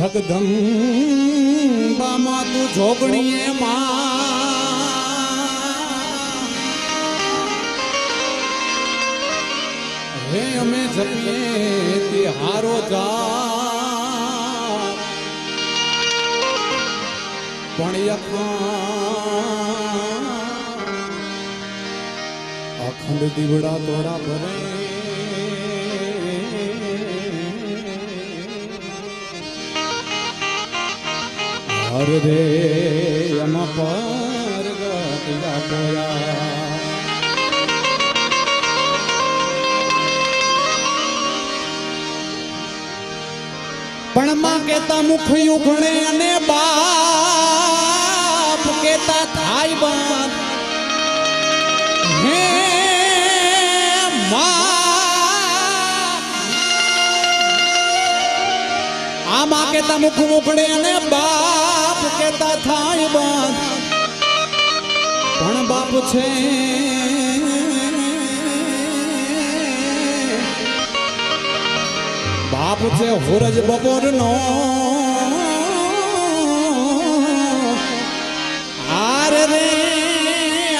જગદંબામાં તું જોગણીએ હે અમે જપીએ તે હારો જા પણ અખંડ દીવડા તોડા ભરે હર રે એમાં પર ગતિયા પોયા પણ માં કેતા મુખ યુગણે અને બાપ કેતા થાય બાપ હે આમાં કેતા મુખ મુખડે અને બાપ કેતા થાય બાપ પણ બાપ છે બાપ છે હોરજ બપોરનો આર રે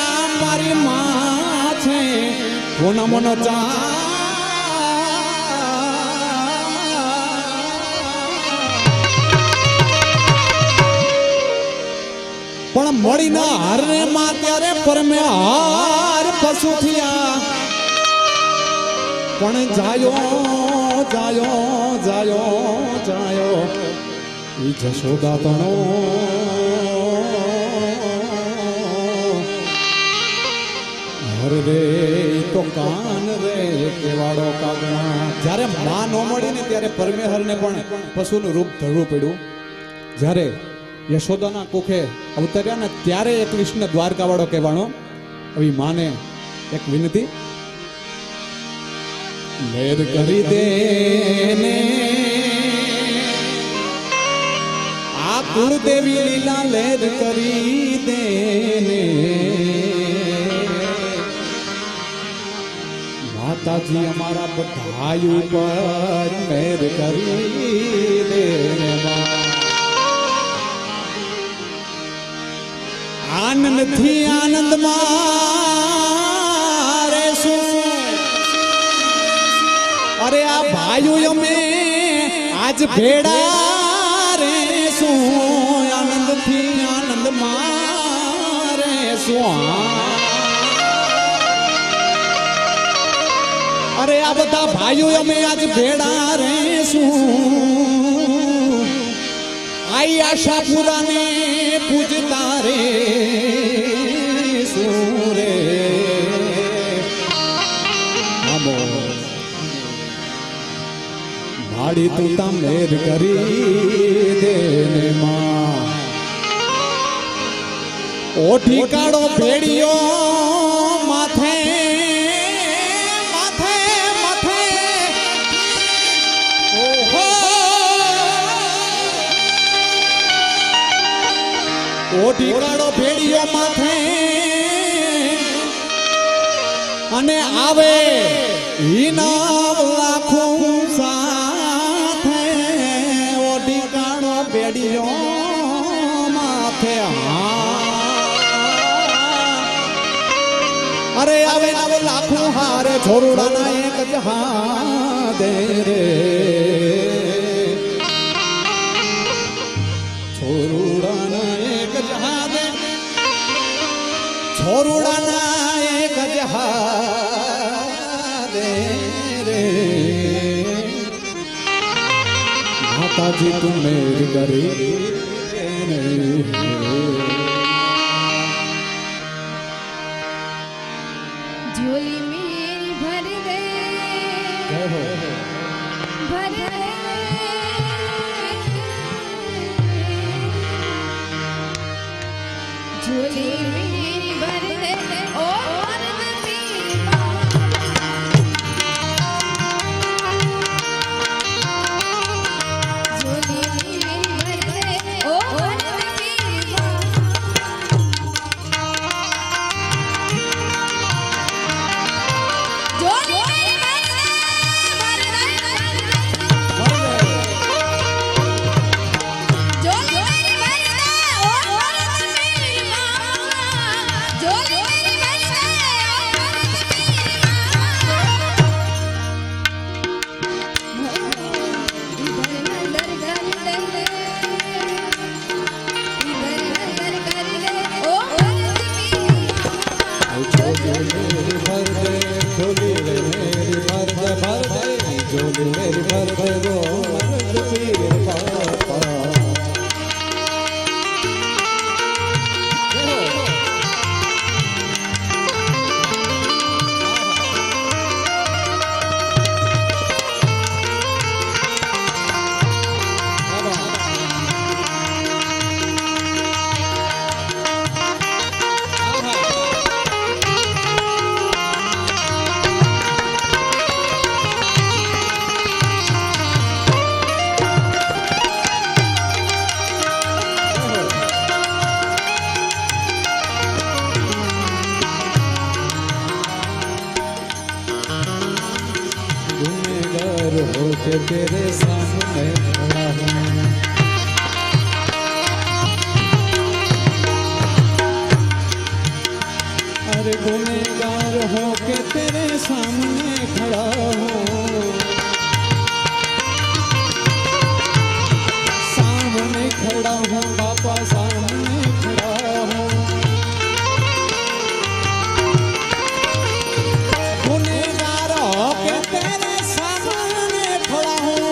આ મારી માં છે કોના મનો ચા પણ મળી ના હાર રે માં ત્યારે પરમે હાર પશુ થયા પણ જાયો જાયો જાયો જાયો ઈ જશોદા તણો હર રે તો કાન રે કેવાડો કાગણા જ્યારે માં નો મળી ને ત્યારે પરમેહરને પણ પશુનું રૂપ ધરવું પડ્યું જ્યારે યશોદાના કુખે અવતર્યા ને ત્યારે એ કૃષ્ણ દ્વારકા વાળો કહેવાનો આવી માને એક વિનંતી મેર કરી દે ને આ કુળદેવી લીલા લેર કરી દે ને માતાજી અમારા બધાય ઉપર મેર કરી દે ને આનંદ થી આનંદ મારે શું અરે આ ભાઈઓ અમે આજ ભેડા રે શું આનંદ થી આનંદ મારે શું અરે આ બધા ભાઈઓ અમે આજ ભેડા રે શું આઈ આશા પુરાને પૂજતા રે સુરે માડી તું તા મેર કરી દે ને માં ઓઠી કાળો ભેડિયો માથે માથે માથે ઓહો ઓઠી કાળો ભેડિયો માથે અને આવે હિનાવ લાખું સાથે ઓઢી કાળો ભેડિયો માથે અરે આવે આવે લાખું હારે છોરુડાના એક જ હાથે રે છોરુડાના એક જ હાથે છોરુડાના એક જ હાથે રે માતાજી તું મેર કરી झोली मेरी भर दे भर दे झोली मेरी भर दे ओ के तेरे सामने खड़ा हूँ। अरे गुनहगार हो के तेरे सामने खड़ा हूँ, सामने खड़ा हूँ बापा, सामने खड़ा हूँ। गुनहगार हो के तेरे सामने खड़ा हूँ,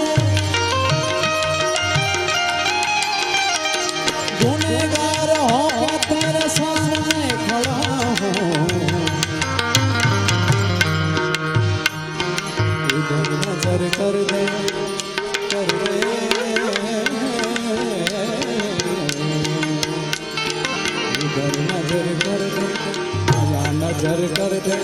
गुनहगार हो के तेरे सामने खड़ा हूँ। इधर नजर कर दे, कर दे, इधर नजर कर दे, यहाँ नजर कर दे,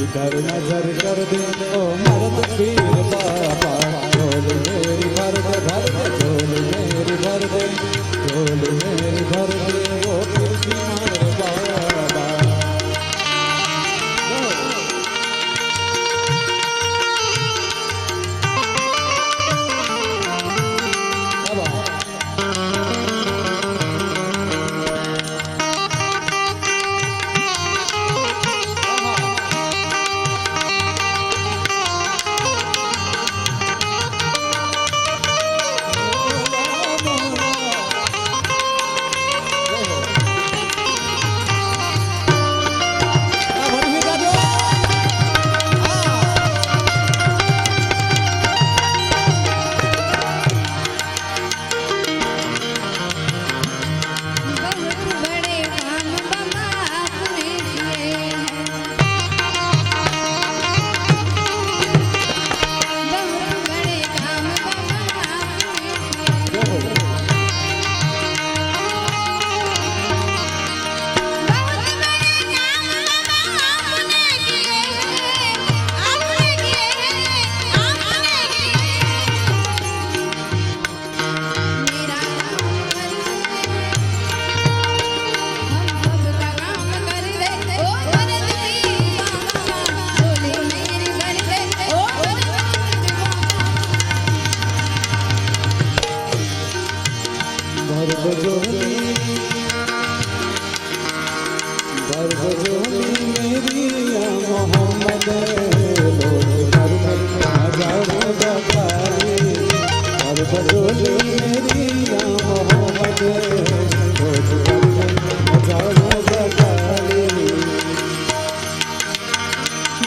इधर नजर कर दे। ओ मर्द पीर बाबा, झोल मेरी भर दे, भर दे झोल मेरी भर दे, झोल मेरी भर दे। वो पीर मार बाबा।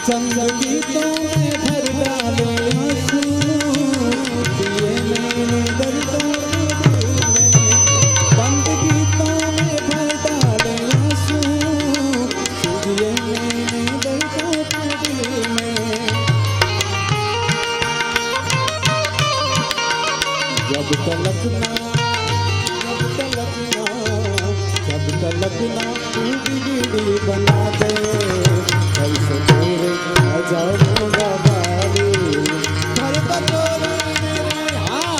चंद गीतों में भर डाले आंसू, दिए मैंने दर्दों के दिल में। बंद गीतों में भर डाले आंसू, दिए मैंने दर्दों के दिल में। जब तलक ना, जब तलक ना तू बिगड़ी बना दे, कल से तेरे जाऊंगा बारी। घर बतौर मेरे हाँ।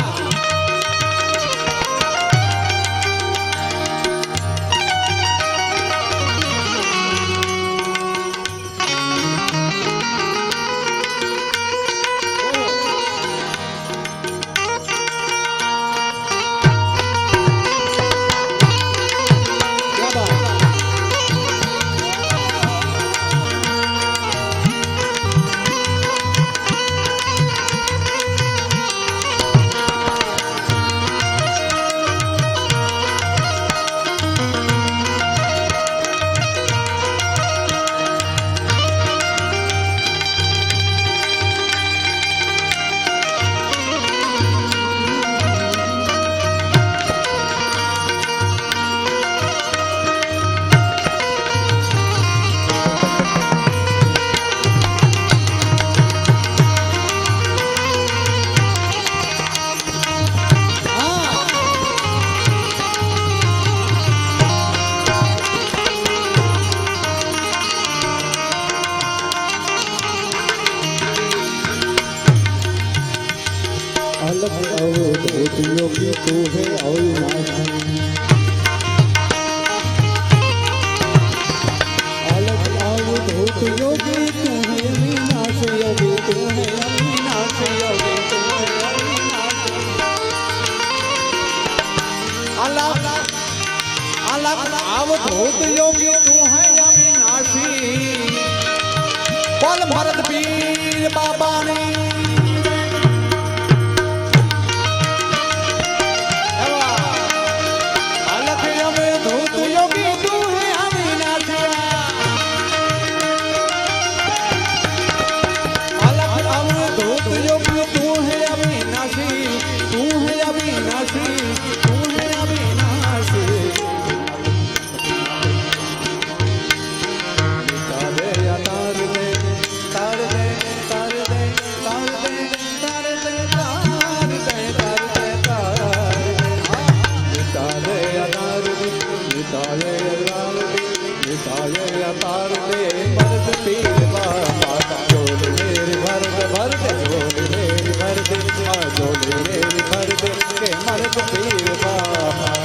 भूत योगी तू है अविनाशी बोल भरत पीर बाबा ने अलख अवधूत योगी तू है अविनाशी अलख अवधूत योगी तू है अविनाशी तू है अविनाशी तू है अविनाशी मर्द पीर बाबा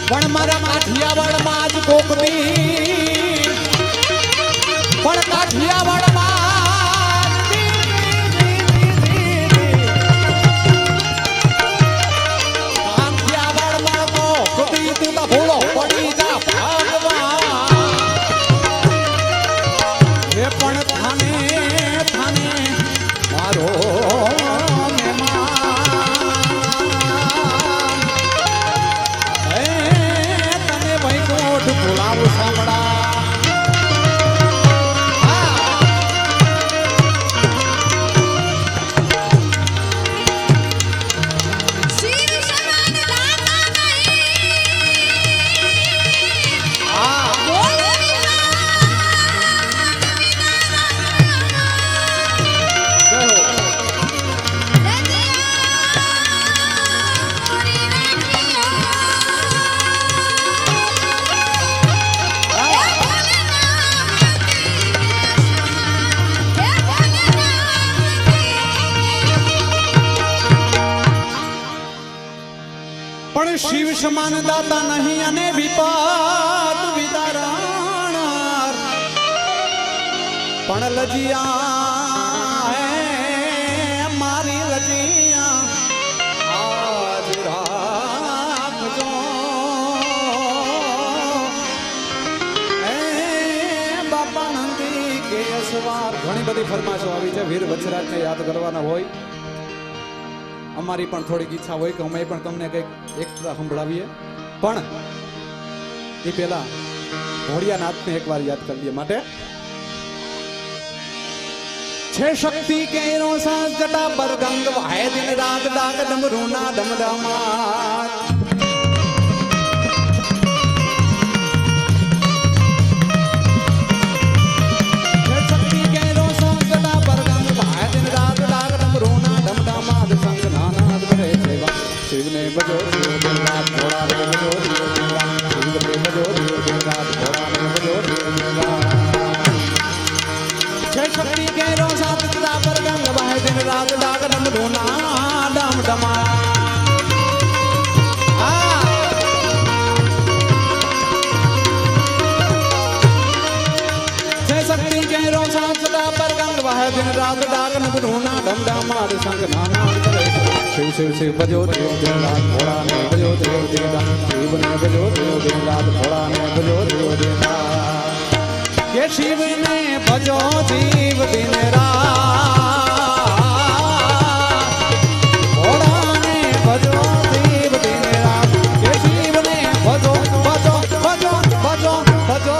પણ મારા કાઠિયાવાડમાં જ કોકની પણ કાઠિયાવાડમાં કાઠિયાવાડમાં કોકની તું તો ભૂલો પડી જા ભગવાન એ પણ થાને થાને મારો બોલાવું સાંભળા પણ શિવ સમાન દાતા નહીં અને વિપત વિદારણ પણ લજિયા મારી લજિયા આજ રાખજો બાપા નંદી કે અસવાર ઘણી બધી ફરમાશો આવી છે વીર વચરાજને યાદ કરવાના હોય અમારી પણ થોડીક ઈચ્છા હોય કે અમે પણ તમને કંઈક એક્સ્ટ્રા સંભળાવીએ પણ એ પહેલા ભોળિયાનાથને એકવાર યાદ કરી દઈએ માટે છે શક્તિ કેરો સાસ જટા પર ગંગ વાહે દિન રાત ડાક ડમરૂના ડમડમાર છે શક્તિ કેરો સાસ જટા પર ગંગ વાહે દિન રાત ડાક ડમરૂના ડમડમાર સંગ નાનાદ કરે સેવા શિવને ભજો દિન રાત ભોળાને ભજો દિન રાત શિવને ભજો દિન રાત ભોળાને ભજો દિન રાત છે શક્તિ કેરો સાત જટા પર ગંગ વાહે દિન રાત ડાક ડમરૂના ડમડમાર શક્તિ કેરો સાત જટા પર ગંગ વાહે દિન રાત ડાક ડમરૂના ડમડમાર સંગ નાના કરે શિવ શિવ શિવ ભજો દેવ દિન રાત ભોળાને ભજો દેવ દિન રાત શિવને ભજો દેવ દિન રાત ભોળાને ભજો દેવ દિન રાત કે શિવને ભજો જીવ દિન રાત ભોળાને ભજો જીવ દિન રાત કે શિવને ભજો ભજો ભજો ભજો ભજો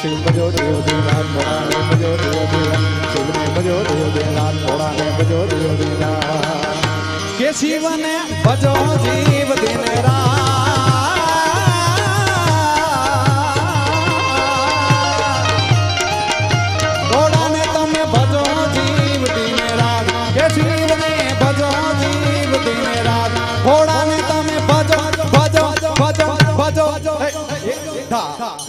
શિવ ભજો દેવ દિન રાત ભોળાને ભજો દેવ દિન રાત શિવને ભજો દેવ દિન રાત ભોળાને ભજો દેવ દિન રાત કે શિવને ભજો જીવ દિન રાત ભોળાને તમે ભજો જીવ દિન રાત કે શિવને ભજો જીવ દિન રાત ભોળાને તમે ભજો ભજો ભજો ભજો ધા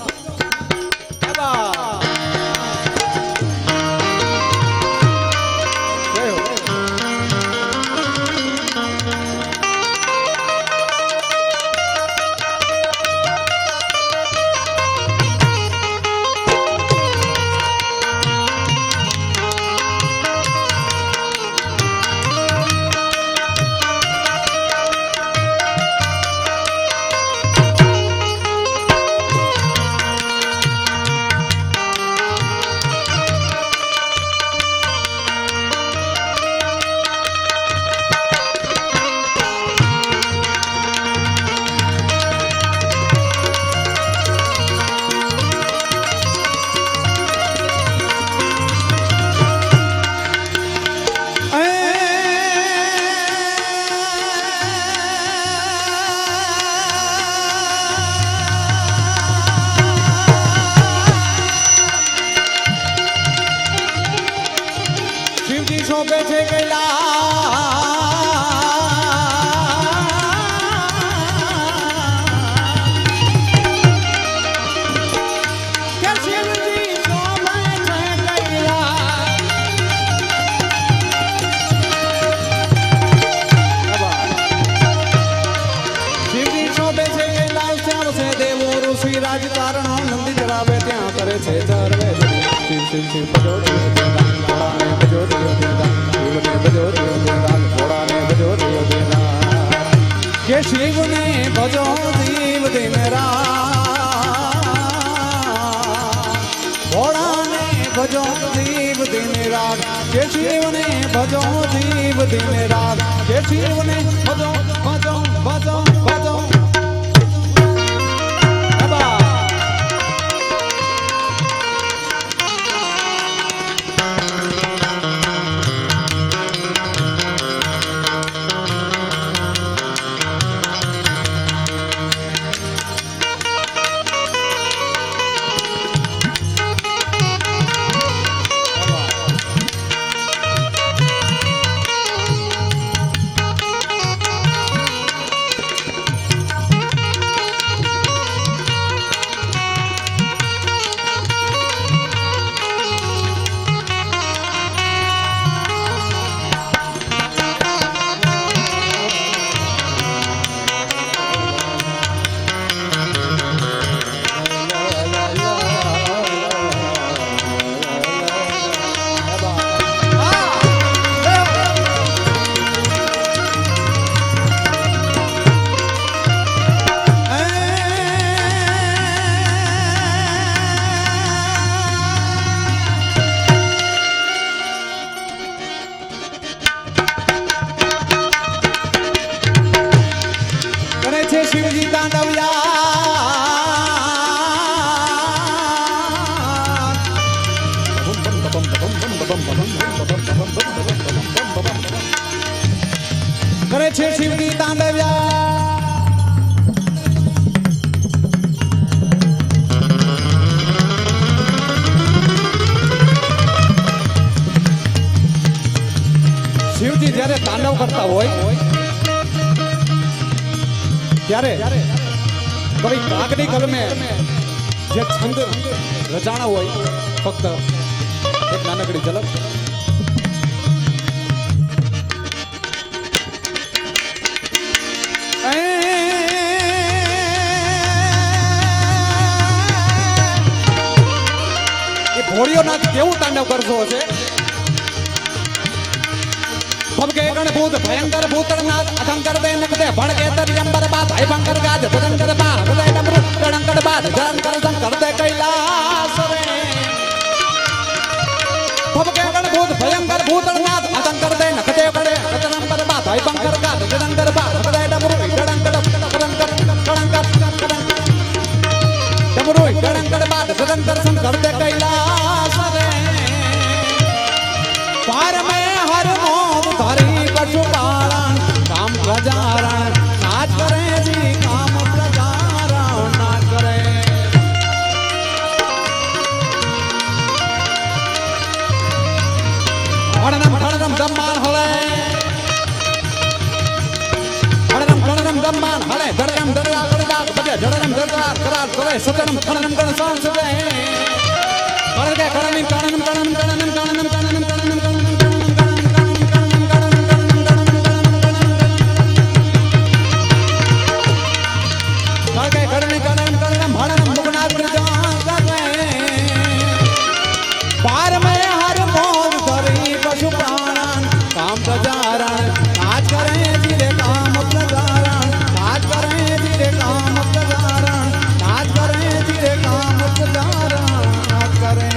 શિવને ભજો જીવ દિન રાત ભોળાને ભજો જીવ દિન રાત કે શિવને ભજો જીવ દિન રાત કે શિવને ભજો ભજો ભજો ભજો શિવજી તાંડવ્યા કરે છે શિવજી તાંડવ્યા શિવજી જ્યારે તાંડવ કરતા હોય ત્યારે કવિ કાગની કલમે જે છંદ રચાણા હોય ફક્ત એક નાનકડી ઝલક એ ઘોડીઓ નાચ કેવું તાંડવ કરતો હશે ભવકે ગણભૂત ભયંકર ભૂતનાથ અધંકર દે નકદે ભણકે તરિયંબર બાદ હૈભંકર ગાજ તદંકર બા હૃદય નમૃ ગણંકર બાદ જરંકર સંકર દે કૈલાસ રે ભવકે ગણભૂત ભયંકર ભૂતનાથ અધંકર દે નકદે ગણે તદંકર બાદ હૈભંકર ગાજ તદંકર બા હૃદય નમૃ ગણંકર ગણંકર નમૃ ગણંકર બાદ તદંકર સંકર દે કૈલાસ રે પાર મે હર ધરી પશુપાલન કામ પ્રજારણ નાચ કરે જી કામ પ્રજારણ નાચ કરે હણનમ ઠણનમ દમ્માન હળે હણનમ ઠણનમ દમ્માન હળે ધરનમ ધરવા કડદાક બજે ધરનમ ધરવા કરાર કરે સતનમ ઠણનમ ગણ સાંસ દે કરકે કરનમ કણનમ કણનમ કણનમ કણનમ કણનમ કણનમ पार में हर मोर धरी पशुपालन काम प्रजारण नाच करे धीरे काम प्रजारण नाच करे धीरे काम प्रजारण नाच करे धीरे काम प्रजारण नाच करे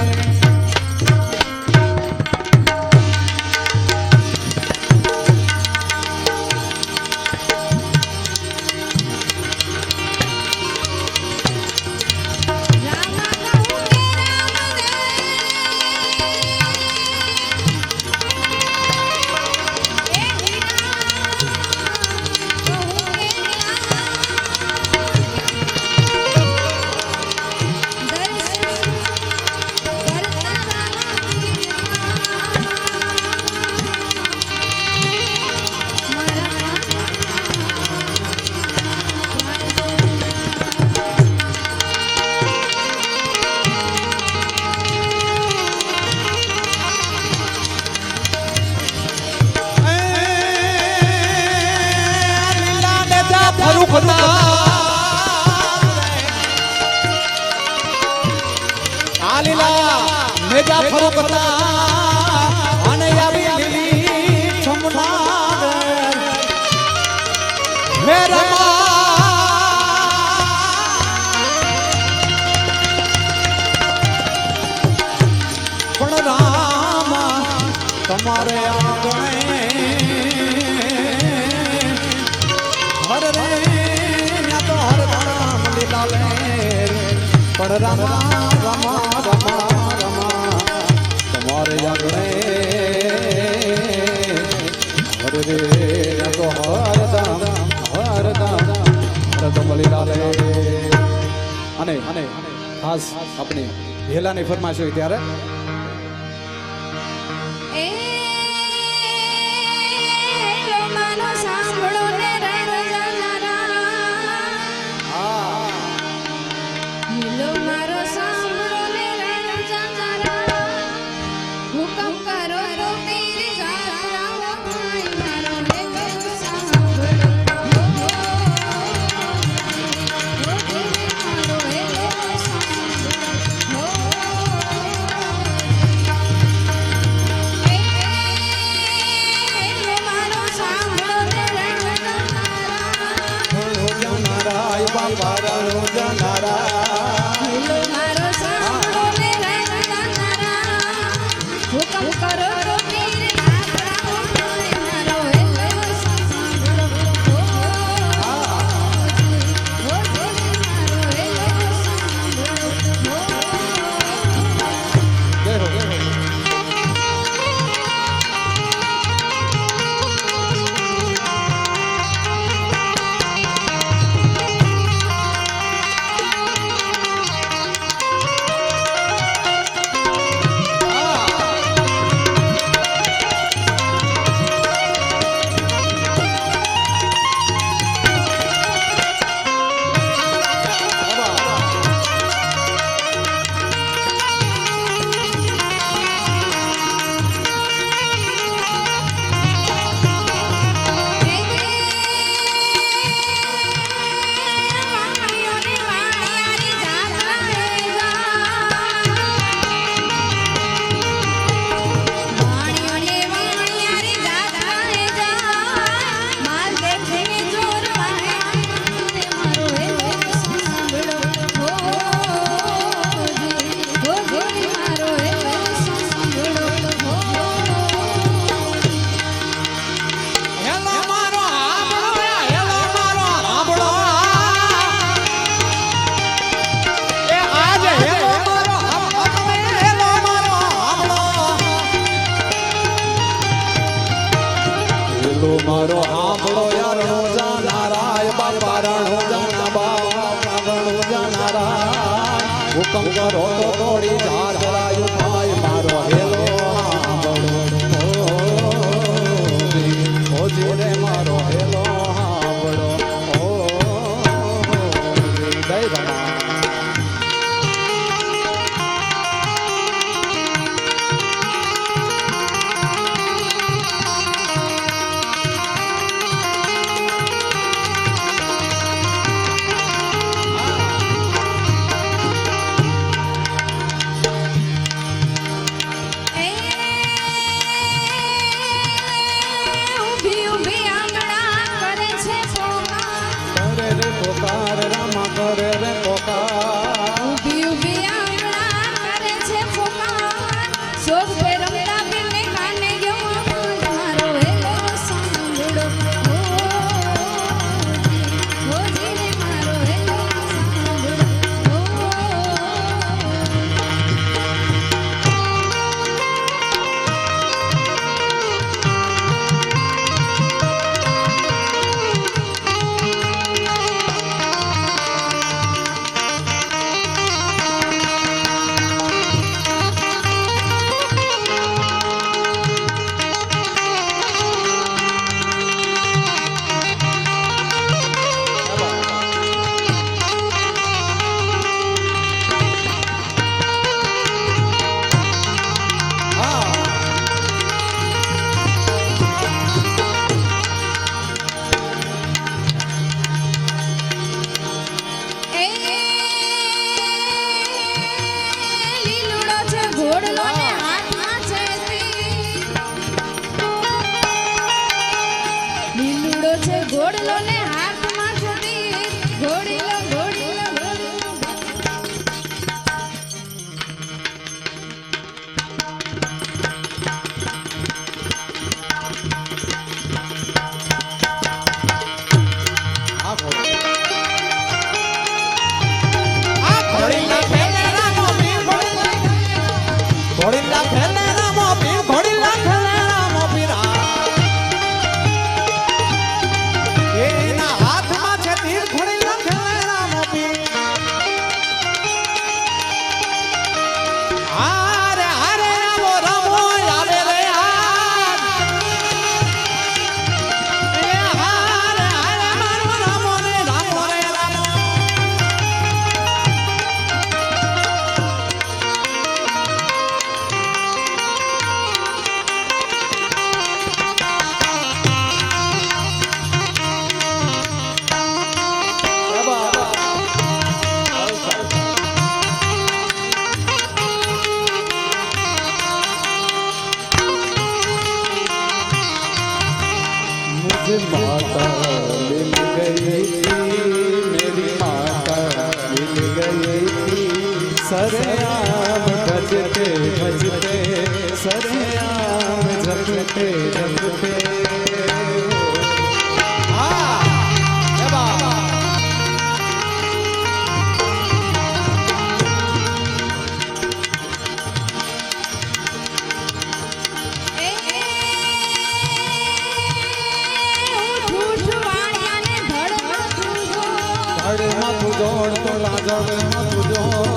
મેજા ફરુકતા અને આવી લીલી છમણાર હે રમા આંગણે હર રે ન્યા તો હર રામ લીલા લે પણ રમા રમા રમા રમા તમારે આંગણે હર રે ન્યા તો હરદમ લીલા લે અને ખાસ આપણે હેલાની ફરમાશ હોય ત્યારે એ લો માનો સાંભળો ને રણ જાનારા લો મારો સાંભળો ને રણ જાનારા હુકમ કરો રો તેરી જાનારા ભાઈ મારો હે સાંભળો હુકમ કરો રો તેરી જાનારા ભાઈ મારો હે સાંભળો મારો આંબળો યારણો જાનારાય બાપા રણો જાના બાપા રણો જાનારાય હુકમ કરો તો તોડી ધાર ધરાયું ભાઈ મારો હેલો આંબળો ઓ જીરે મારો હેલો આંબળો ઓ જય રમા કરે રે પોકાર ઉભી ઉભી આંગણા કરે છે પોકાર શોક પે રમતા પીને કાને ગયો મારો હેલો સાંભળો હો જીને મારો હેલો સાંભળો ઘોડલો ને હાથમાં છોડી ઘોડીલો ઘોડીલો ઘોડીલો आज माता मिल गई थी, मेरी माता मिल गई थी। सरेआम भजते भजते, सरेआम झपटे झपटे। ધડ માથું જોડ તો લાજડ માથું જોડ,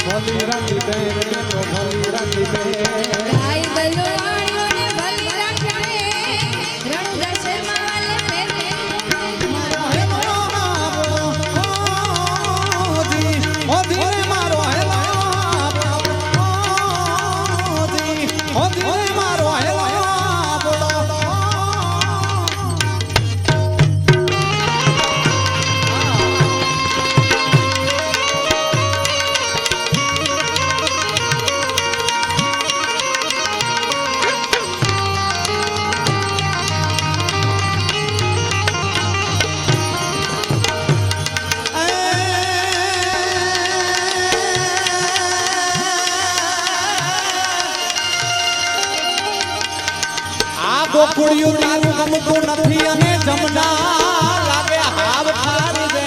ભલી રાખી દે તો ભલી રાખી દે। ગોકુળિયું તારું ગમતું નથી અને જમના લાગે હાવ ખારી દે,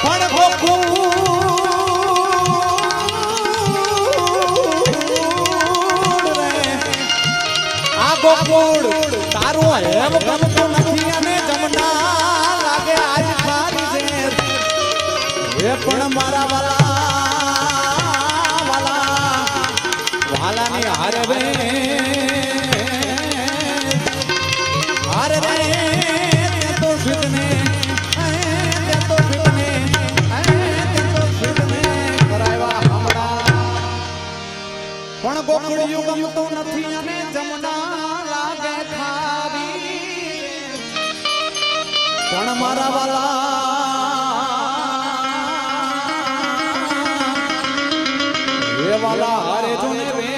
પણ ગોકુળ રે આ ગોકુળ તારું હેવ ગમતું નથી અને જમના લાગે આજ ખારી દે। એ પણ મારા વાલા વાલા વાલાની હારે વે પણ ગોકુળિયું ગમતું નથી અને જમના લાગે ખાવી, પણ મારા વાલા એ વાલા હારે જોને રે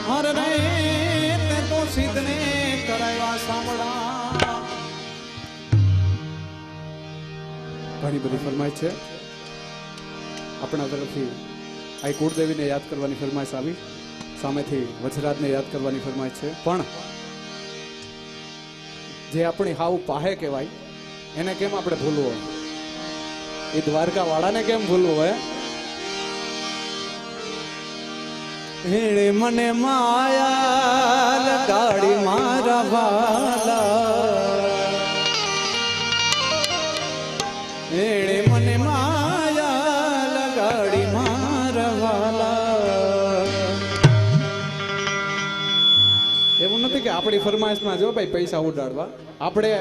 હર રે તે તો સિદ્ધને કરાવ્યા સાંભળા। ઘણી બધી ફરમાઈશ છે આપણા તરફથી। આ કુળદેવીને યાદ કરવાની ફરમાઈશ આવી, સામેથી વજરાજને યાદ કરવાની ફરમાઈશ છે, પણ જે આપણી હાવ પાહે કહેવાય એને કેમ આપણે ભૂલવો, એ દ્વારકા વાળાને કેમ ભૂલવો હે। હેણે મને માયા લગાડી મારા વાલા, હેણે મને માયા લગાડી મારા વાલા। એવું નથી કે આપણી ફરમાઈશમાં જો ભાઈ પૈસા ઉડાડવા, આપણે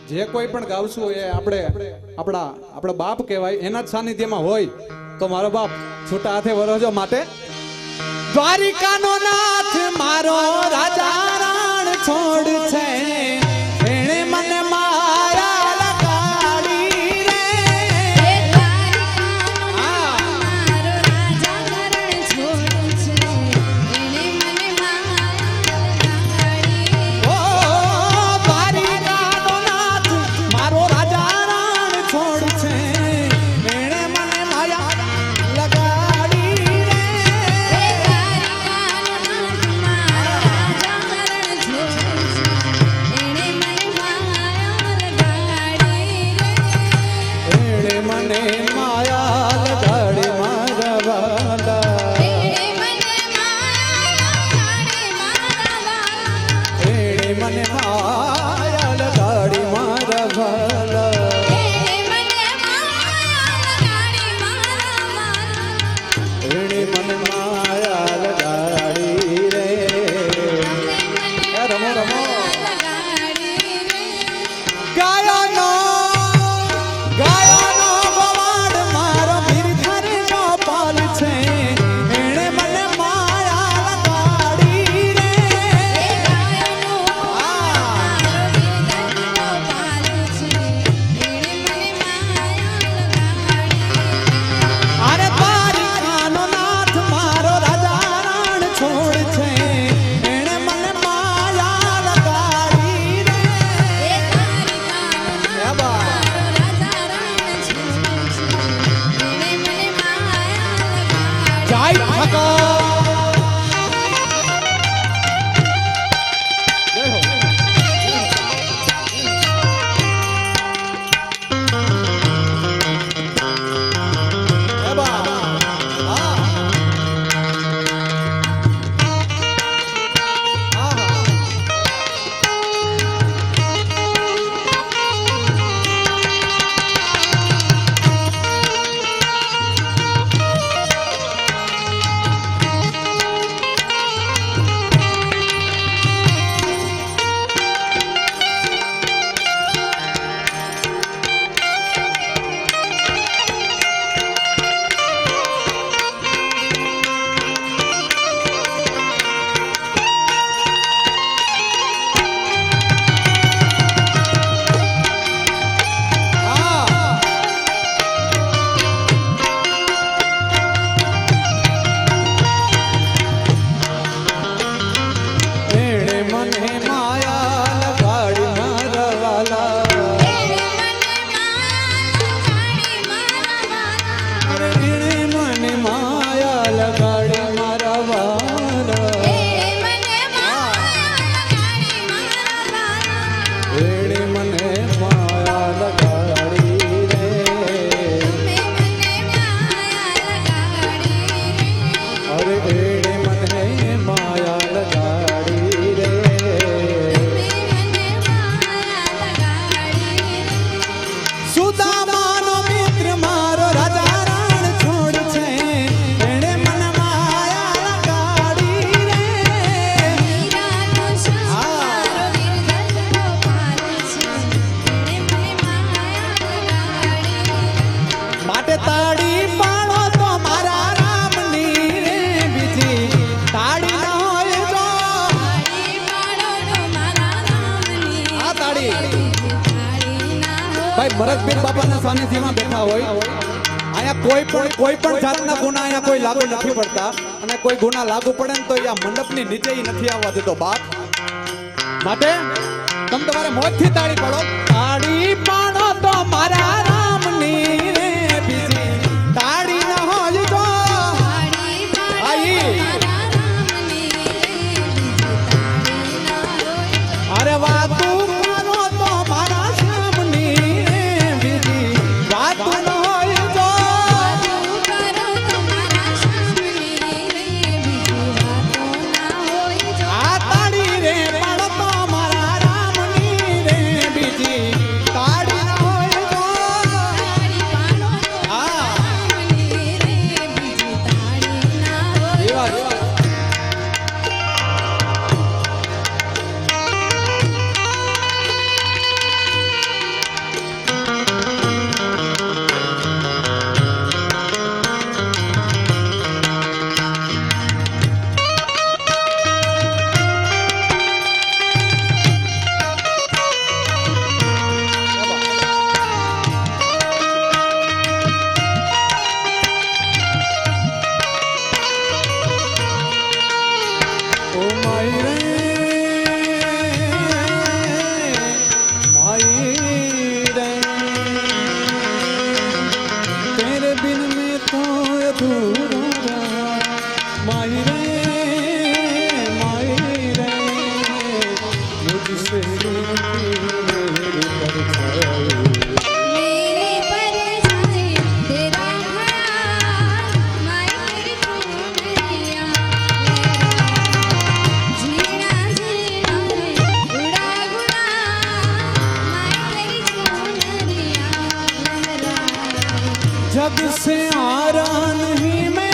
જે કોઈ પણ ગાવશું એ આપણા બાપ કહેવાય, એના જ સાનિધ્યમાં હોય તો મારો બાપ છૂટા હાથે વરજો માટે। દ્વારિકાનો નાથ મારો રાજા રાણ છોડ છે, એણે મને માયા લગાડી રે। મારો રાજા રણ છોડ છે, એને મને માયા લગાડી। ઓ દ્વારિકાનો નાથ મારો રાજા રાણ છોડ છે, મને માયા લગાડી મારા વાલા એણે મને માયા લગાડી મારા વાલા એણે મને માયા લગાડી મારા વાલા એણે મને માયા લગાડી મારા વાલા એણે મને માયા લગાડી રે રમો રમો ગાયનો ગાયનો ગવાડ મારો મીરખરે ગોપાલ છે એણે મને માયા લગાડી રે અરે દ્વારિકાનો નાથ મારો રાજા રાણ છોડ છે એણે મને માયા લગાડી રે હે બા જય ઠાકોર જય હો હે બા હા એણે મને માયા લગાડી મારા વાલા અરે એણે મને માયા લગાડી મારા વાલા એણે મને માયા લગાડી રે અરે એણે મને માયા લગાડી રે સુદામાનો મિત્ર મારો રાજા રાણ છોડ છે એણે મને માયા લગાડી રે માટે તાળી પાડો તો મારા રામની રે બીજી તાળી ન હોય જો આ તાળી ભાઈ ભરતબીર બાપાના સાનિધ્યમાં બેઠા હોય અહીંયા કોઈ પણ જાતના ગુના અહીંયા કોઈ લાગુ નથી પડતા અને કોઈ ગુના લાગુ પડે ને તો આ મંડપની નીચે ય નથી આવવા દેતો બાપ માટે તમે તમારે મોજથી તાળી પાડો તાળી પાડો તો મારા રામની રે બીજી તાળી ન હોય જો અરે વાતું કરો તો મારા શ્યામની રે બીજી વાતું ન હોય જો આ તાળી રે પાડો તો મારા રામની રે બીજી તાળી ન હોય જો जग से हारा नहीं मैं,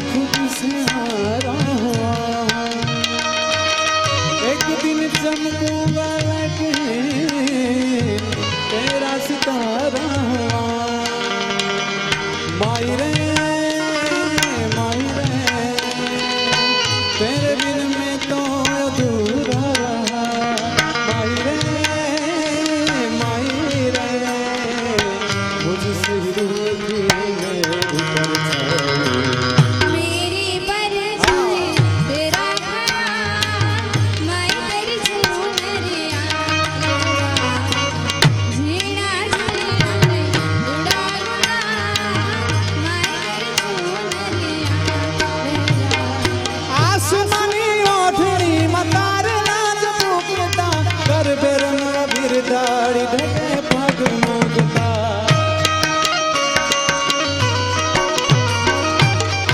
खुद से हारा हुआ। एक दिन चमकूंगा लगे तेरा सितारा हुआ। माई रे माई रे तेरे बिन में तो अधूरा रहा। माई रे मुझसे रूठी मेरी परछाई। मेरी परछाई तेरा ख्याल, मैं तेरी चुनरिया झीना झीना रे उड़ा उड़ा, मैं तेरी चुनरिया आसमानी ओढ़नी मतार लाज मुकता, कर बेरंग बिरदाड़ी ढके पग मुकता।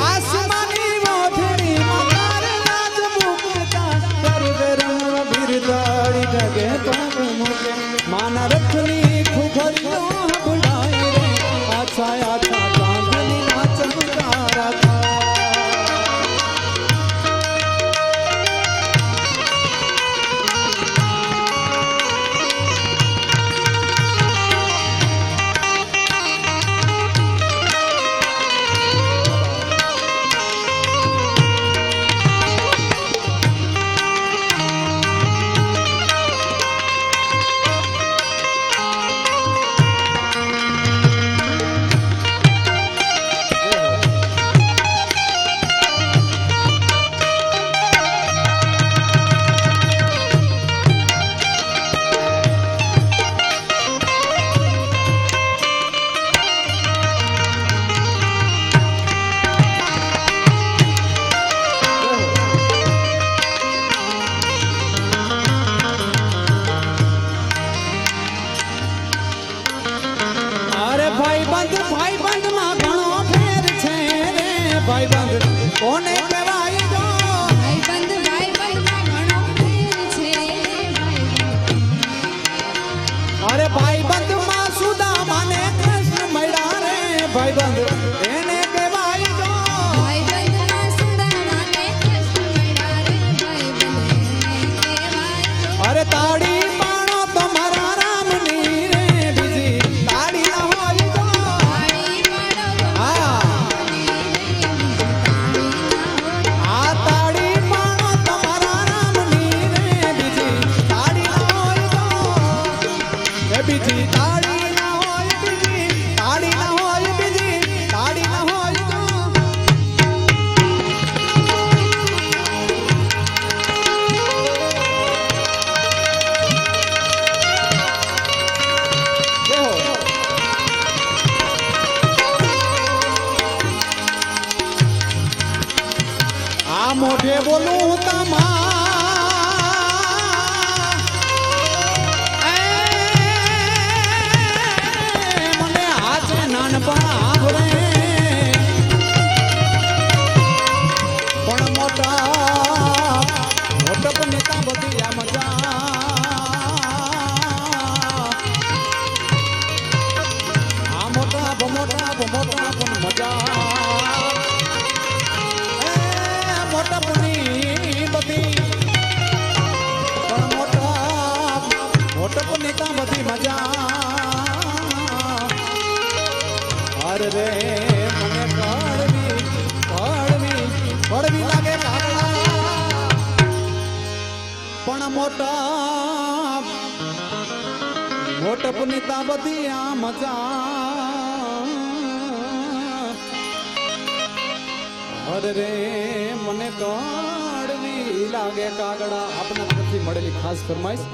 आसमानी ओढ़नी मतार लाज मुकता, कर बेरंग बिरदाड़ी ढके पग मुके। माना रखनी खुखरियों बुलाए रे, आछा आछा चांदनी ना चमकारा था। भाई बंद માં ઘણો ફેર છે રે। ભાઈ બંધ કોને કહેવાય જો? ભાઈ બંધ માં ઘણો ફેર છે અરે ભાઈ બંધ માં સુદામાને કૃષ્ણ મળ્યા રે। ભાઈ બંધ એને કહેવાય જો? ભાઈ બંધ માં સુદામાને કૃષ્ણ મળ્યા રે। ભાઈ બંધ એને કહેવાય જો? અરે તાળી પાણો તમારા રામની રે, બીજી તાળી ના હોય તો તાળી પાડો આ તાળી પાણો તમારા રામની રે, બીજી તાળી ના હોય તો એ બીજી તાળી ના હોય, બીજી તાળી ના હોય, બીજી તાળી ના હોય તો આ મોઢે બોલું મને આજે નાનપણ આવરે, પણ મોટપ નેતા બધી આ મજા। આ મોટા પણ મજા મોટપની બધી, પણ મોટપ નેતા બધી મજા। અરે રે મને કડવી લાગે કાગડા, પણ મોટપ નેતા બધી આ મજા। અરે રે મને કડવી લાગે કાગડા। આપના તરફથી મળેલી ખાસ ફરમાઈશ।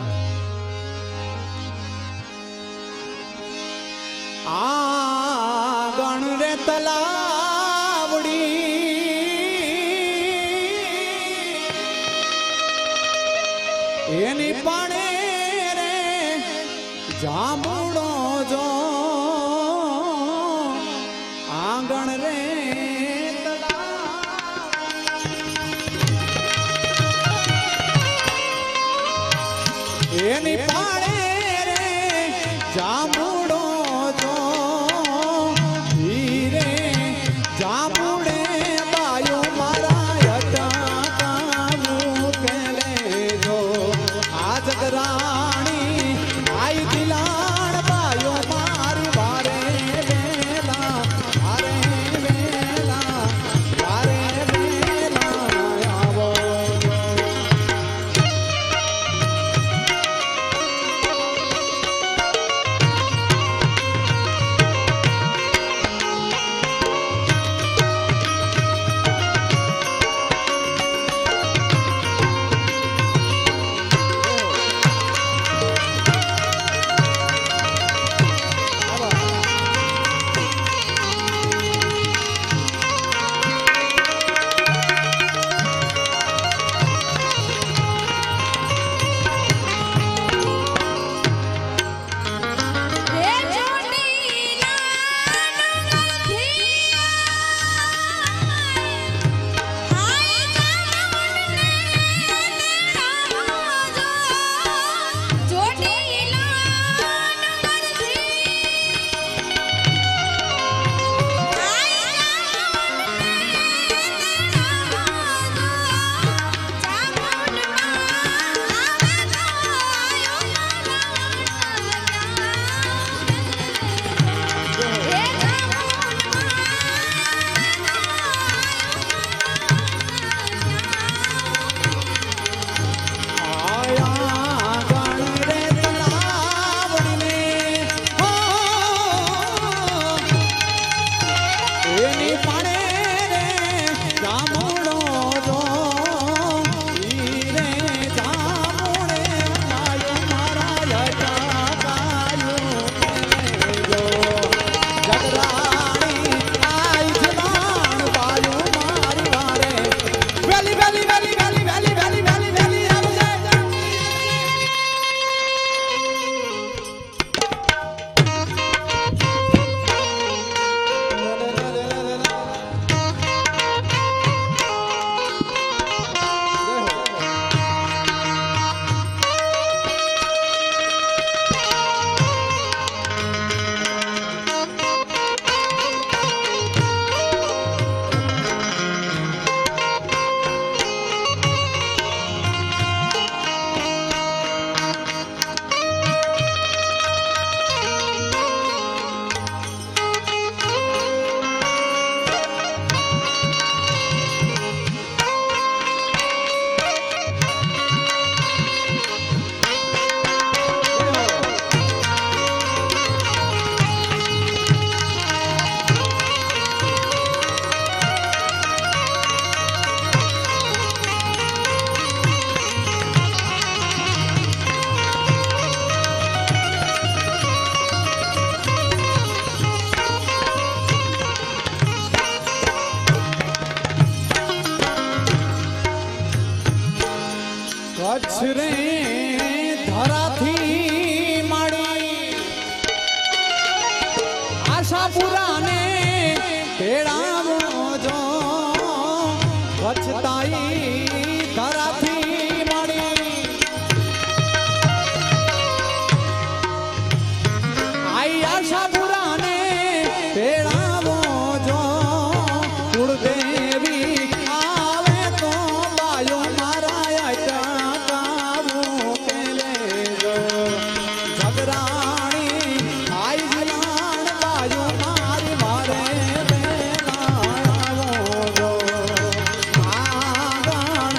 આંગણ રે તલાવડી એની પાણે રે જાંબુડો જો, આંગણ રે એની પાળે રે જાંબુડો જો હીરે જાંબુડે બાયો મારા અટકાવું કે લેજો આ જગરાણી આઈ દિલાણ બાયો મારી વારે વેલા વારે વેલા આવો હે આયા ગણ રે તલાવડીને એની પાડે રે જાંબુડો જો હીરે જાંબુડે બાયો મારા અટકાયું જો જગરાણી આઈ જલાણ બાયો મારી વારે વેલી વેલી વેલી વેલી વેલી વેલી વેલી વેલી આવજે કચ્છ રે ધરાથી માડી આશાપુરાને તેડાવો જો કચ્છ તાઈ ધરાથી માડી આઈ આશાપુરાને તેડાવો જો કુળદેવી આવે તો બાયો મારા અટકાવું કે લેજો જગરાણી આઈ જલાણ બાયો મારી વારે વેલા આવો જો આ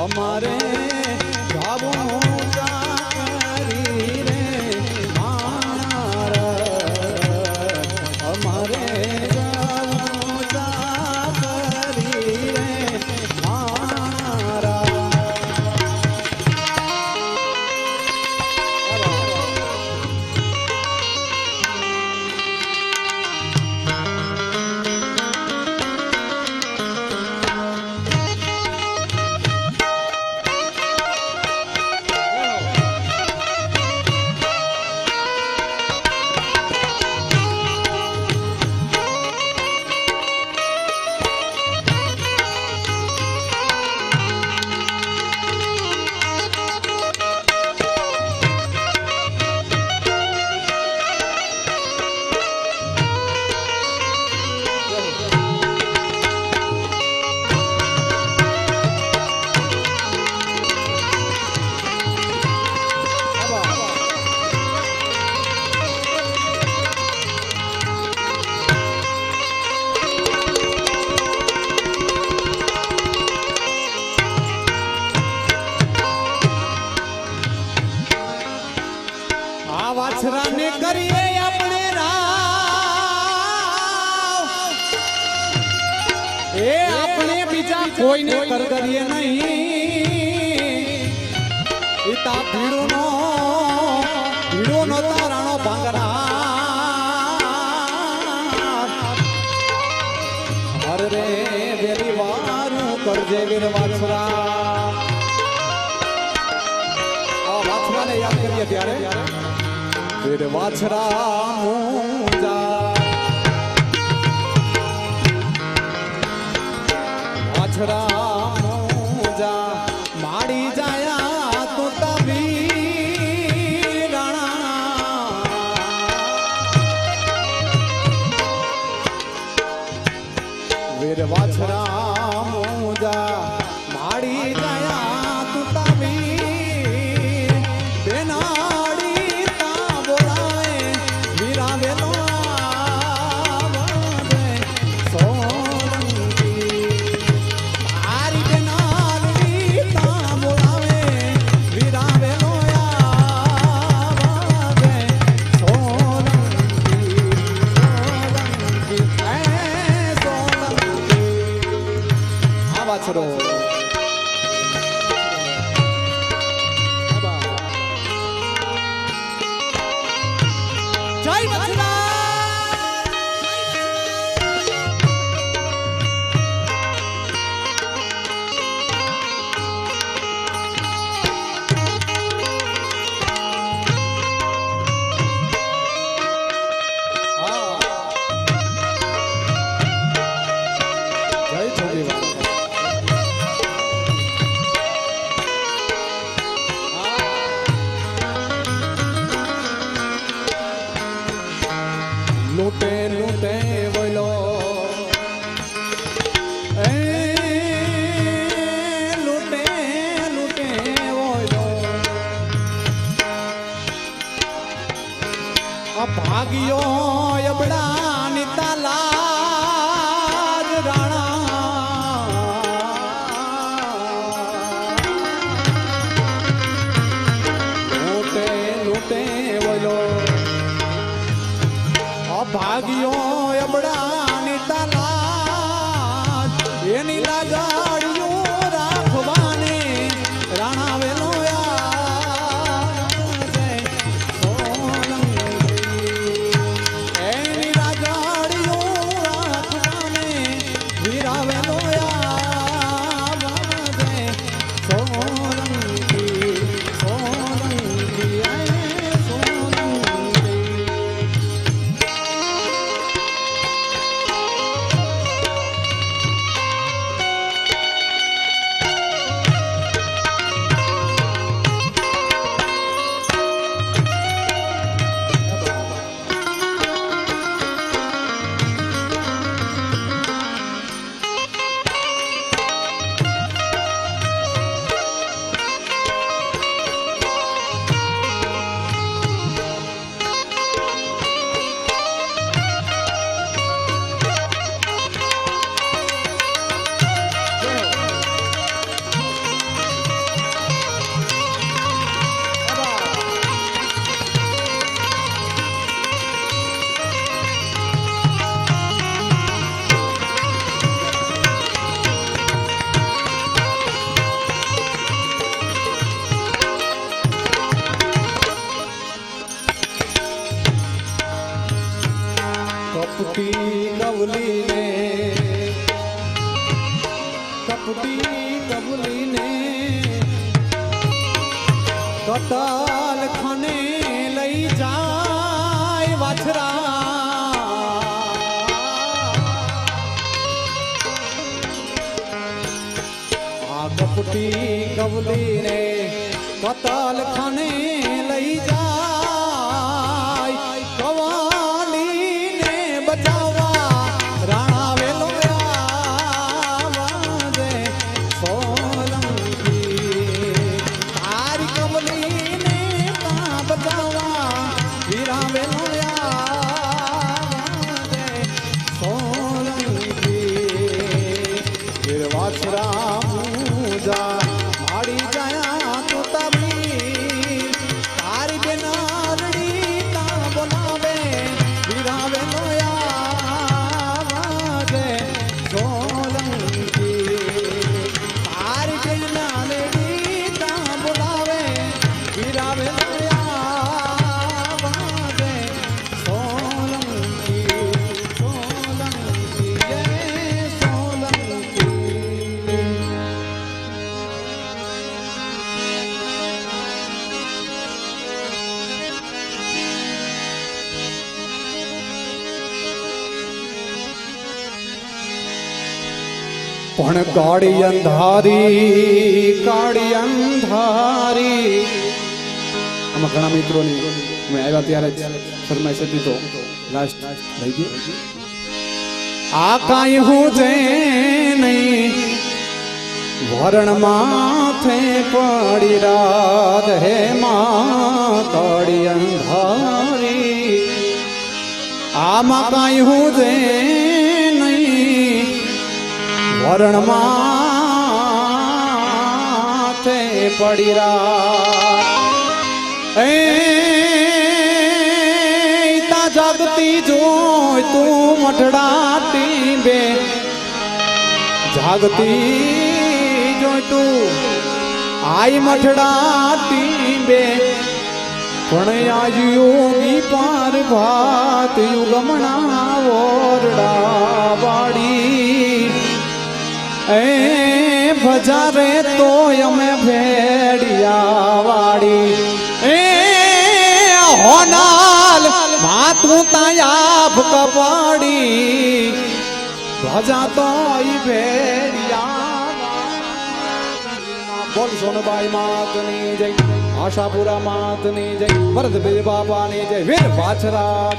અમારે જાવું ચાકરી રે માણાર અમારે જાવું ચાકરી રે માણાર વાછરાને કરીએ આપણે રાવ એ આપણે બીજા કોઈને કરીએ નહીં ઈતા ભીડોનો તારાણો ભાંગરા હર રે વેરી વારું કરજે વીર વાછરા આ વાછરાને યાદ કરીએ ત્યારે વીર વાછરા મુંજા વાછરા મુંજા માડી જાયા તો તવી રાણા વીર વાછરા મુંજા માડી જાયા તો તવી બેના વાછરો જય વાછરા જય છોડીવા લૂટે લૂટે વલો એ લૂટે લૂટે વલો આ ભાગ્યો અબડા નિતાલા રાણા લૂટે લૂટે વલો ભાગ્યો અબડાની તાલાજ એની લાગાડીઓ રાખવાને રાણા વેલો એની લાગાડીઓ રાખવાને વીરા વેલો સોલંકી સોલંકી સોલંકી કતલ ખાને લઈ જાય વાછરા આ કપટી કવલી ને કતલ ખાને લઈ જાય કવાલી ને બચાવવા રાણા વેલો આવાજે સોલંકી તારી કવલી ને તા બચાવવા વીરા વેલો આવાજે સોલંકી વીર વાછરા પૂજા માડી જાય તો તબી તારી બેનારડી તા બોલાવે વીરાવે લોયા સોલંકી તારી બેનારડી તા બોલાવે વીરાવે લોયા સોલંકી સોલંકી જય સોલંકી પણ કાળી અંધારી આમાં ઘણા મિત્રોની મેં આવ્યા ત્યારે જ ફરમાઈશ હતી તો લાસ્ટ લઈ ગયો આ કાંઈ હું જે નહીં વરણ માથે પડી રાત હે માં કાળી અંધારી આમાં કાંઈ હું જે નહીં વરણ માથે પડી રાત એ તા જાગતી જોઈ તું મઠડાતી બે જાગતી જોઈ તું આઈ મઠડાતી બે પણ આજ યોગી પાર ભાત યુગમણા ઓરડા વાડી એ ભજારે તો અમે ભેડિયા વાડી એ હોનાલ માતું તાયાબ કપાડી ભજા તો ભેડિયા બોલ સોનબાઈ માતની જય આશાપુરા માતની જય ભરતભાઈ બાપાની જય વીર વાછરા